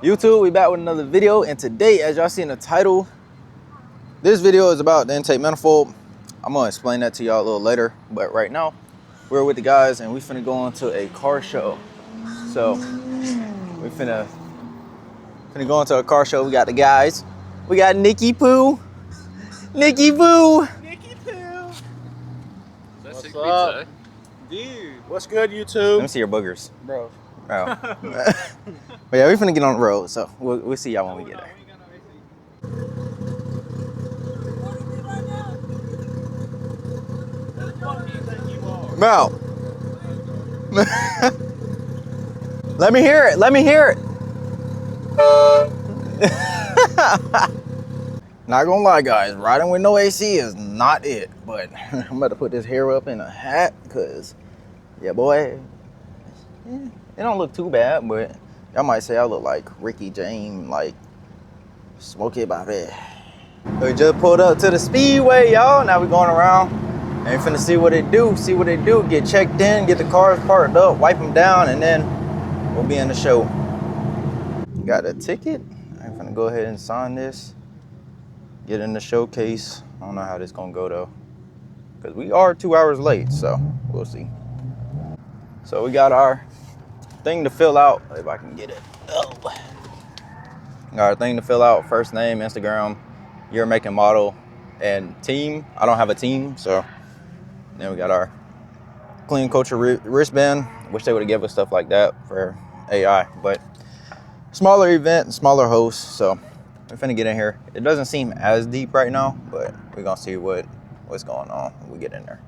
YouTube, we back with another video, and today, as y'all see in the title, this video is about the intake manifold. I'm gonna explain that to y'all a little later, but right now, we're with the guys and we finna go into a car show. So, we finna go into a car show. We got the guys. We got Nicky Poo. Nicky Poo. Nicky Poo. What's up? Dude, what's good, YouTube? Let me see your boogers. Bro. Oh. But yeah, we finna get on the road, so we'll see y'all when we get there. Bro. Let me hear it. Let me hear it. Not gonna lie, guys, riding with no AC is not it. But I'm about to put this hair up in a hat, cause yeah, boy, it don't look too bad, but y'all might say I look like Ricky James, like Smokey Bobby. We just pulled up to the speedway, y'all. Now we going around and finna see what it do. See what they do. Get checked in, get the cars parked up, wipe them down, and then we'll be in the show. Got a ticket. I'm finna go ahead and sign this. Get in the showcase. I don't know how this gonna go though, because we are 2 hours late, so we'll see. So we got our thing to fill out, if I can get it. Oh. Got our thing to fill out, first name, Instagram, year, make, and model, and team. I don't have a team, so then we got our clean culture wristband. Wish they would have given us stuff like that for AI, but smaller event, smaller host, so we're finna get in here. It doesn't seem as deep right now, but we're gonna see what's going on when we get in there.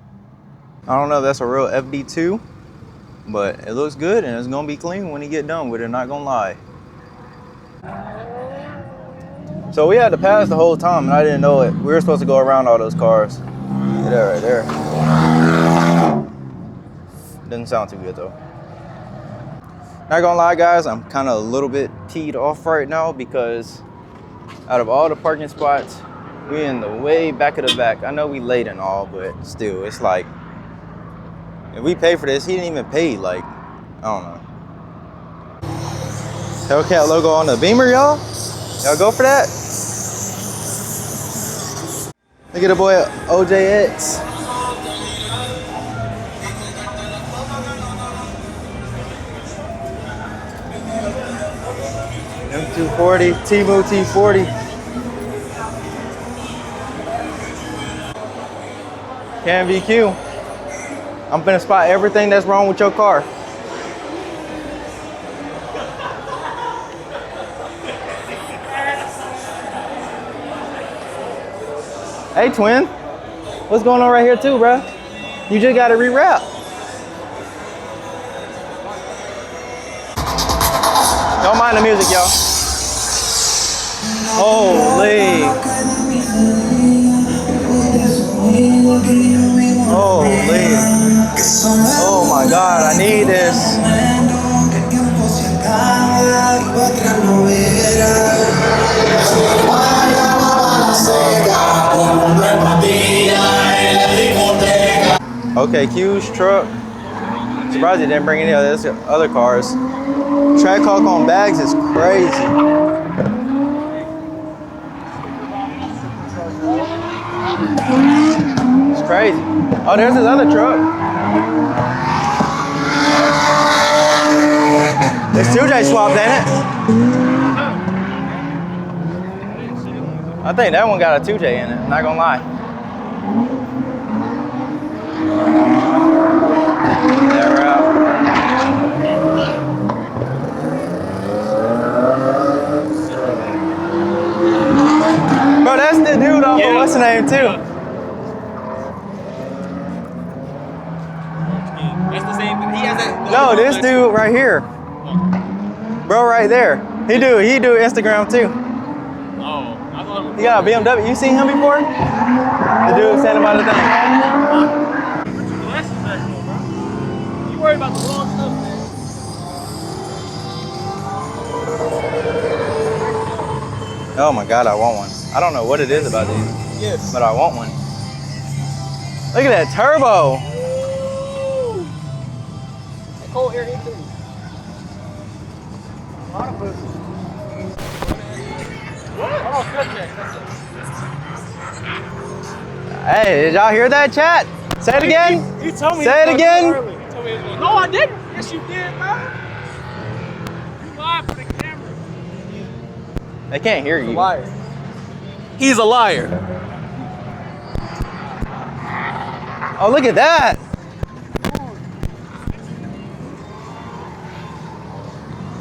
I don't know if that's a real FD2, but it looks good and it's gonna be clean when you get done with it, not gonna lie. So we had to pass the whole time and I didn't know it. We were supposed to go around all those cars. Yeah, that right there. Didn't sound too good though. Not gonna lie, guys, I'm kind of a little bit teed off right now because out of all the parking spots, we in the way back of the back. I know we late and all, but still, it's like, if we pay for this, he didn't even pay, like, I don't know. Hellcat logo on the Beamer, y'all? Y'all go for that? Look at the boy OJX. M240, Timu T40. Cam VQ. I'm finna spot everything that's wrong with your car. Hey, twin. What's going on right here too, bro? You just gotta rewrap. Don't mind the music, y'all. Holy. Holy. Oh my God, I need this. Okay, Q's truck. Surprised he didn't bring any of those other cars. Track Hawk on bags is crazy. It's crazy. Oh, there's his other truck. It's 2J swapped, ain't it? I think that one got a 2J in it, not gonna lie. Yeah, we're out. Bro, that's the dude off of what's the name too? That's the same. He has that. No, this dude right here. Bro, right there. He do Instagram too. Oh, I thought He got a BMW. You seen him before? The dude standing by the thing. glasses back though, bro. You worry about the wrong stuff, man. Oh my God, I want one. I don't know what it is about these, Yes. but I want one. Look at that turbo. Cold air here too. A lot of pussy. Hey, did y'all hear that, chat? Say it again. He told me. Say it again. He told me it was no, I didn't. Yes, you did, bro. You lied for the camera. They can't hear you. Liar. He's a liar. Oh, look at that.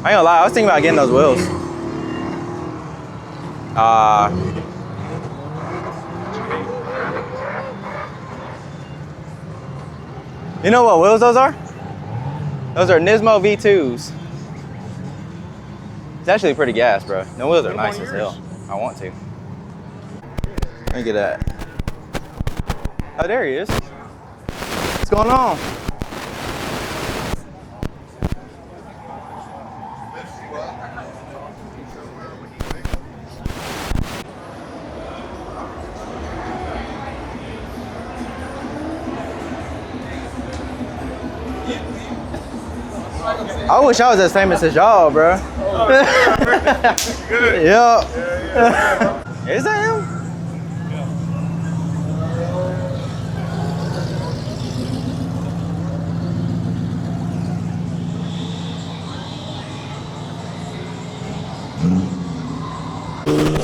I ain't gonna lie, I was thinking about getting those wheels. You know what wheels those are? Those are Nismo V2s. It's actually pretty gas, bro. The wheels are nice as hell. I want to. Let me get that. Oh, there he is. What's going on? I wish I was as famous as y'all, bro. Good. Yup. Yeah. Is that him?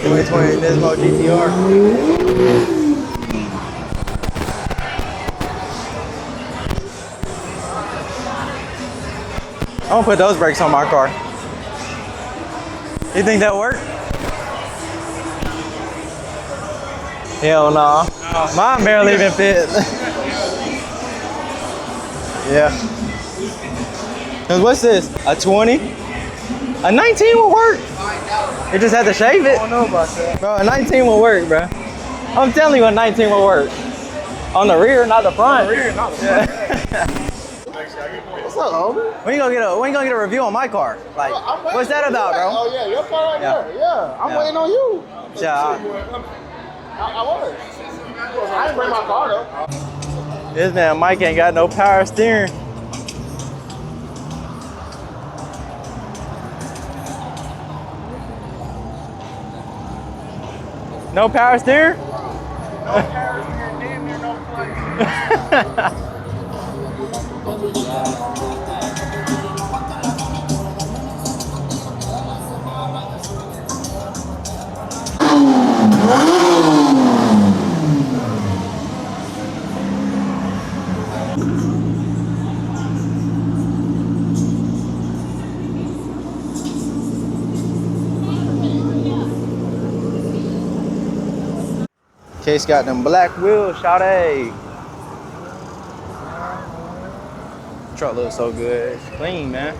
.2020 Nismo GTR. I'm gonna put those brakes on my car. You think that'll work? Hell no. Mine barely even fit. Yeah. Cause what's this? A 20? A 19 will work. You just had to shave it. I don't know about that. Bro, a 19 will work, bro. I'm telling you a 19 will work. On the rear, not the front. Rear, not the front. What's up, homie? When you gonna get a review on my car? Like, I'm waiting what's that for you. about, bro? Oh yeah, your car right Yeah. there. Yeah, I'm Yeah. waiting on you. Yeah. I was. I didn't bring my car though. This man Mike ain't got no power steering. No power steering? Case got them black wheels, shawty. Truck looks so good. It's clean, man.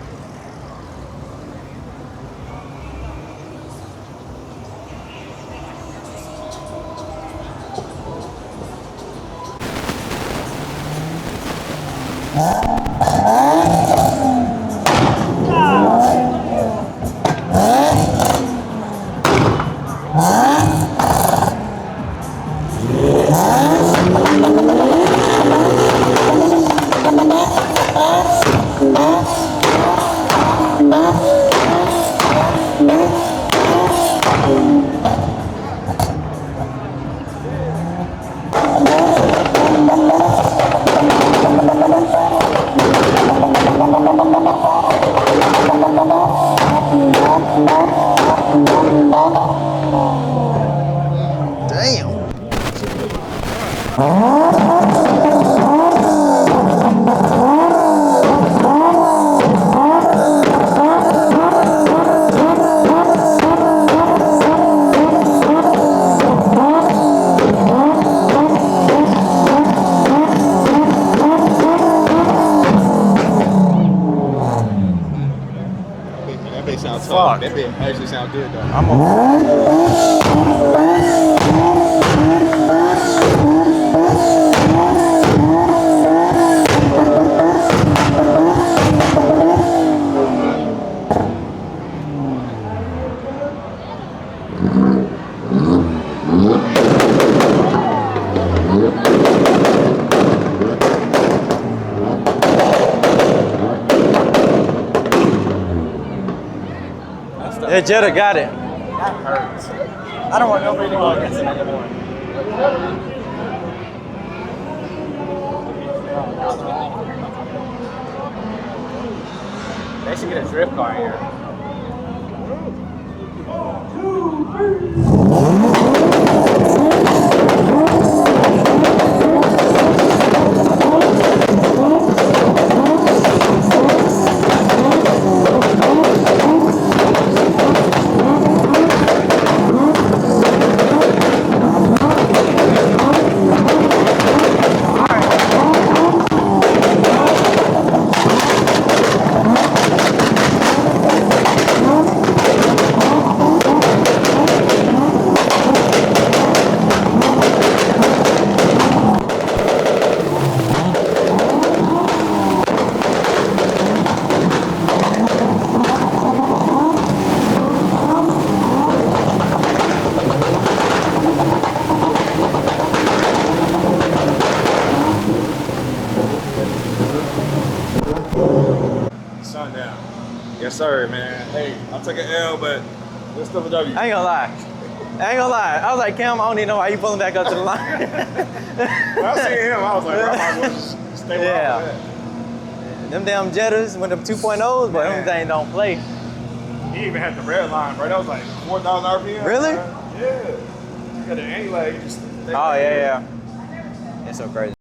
Damn. That bass sounds Fuck. That bass actually sounds good though. I'm a Yeah, Jetta got it. That hurts. I don't want nobody to go against him anymore. They should get a drift car here. Sundown. Yes, sir, man. Hey, I'll take an L, but it's still a W. I ain't gonna lie. I was like, Cam, I don't even know why you pulling back up to the line. When I seen him, I was like, bro, I might as well just stay where I was at. Them damn Jettas with them 2.0s, but them things don't play. He even had the red line, bro. That was like 4,000 RPM. Really? Bro. Yeah. He had an anti-lag. He just Oh, yeah. It's so crazy.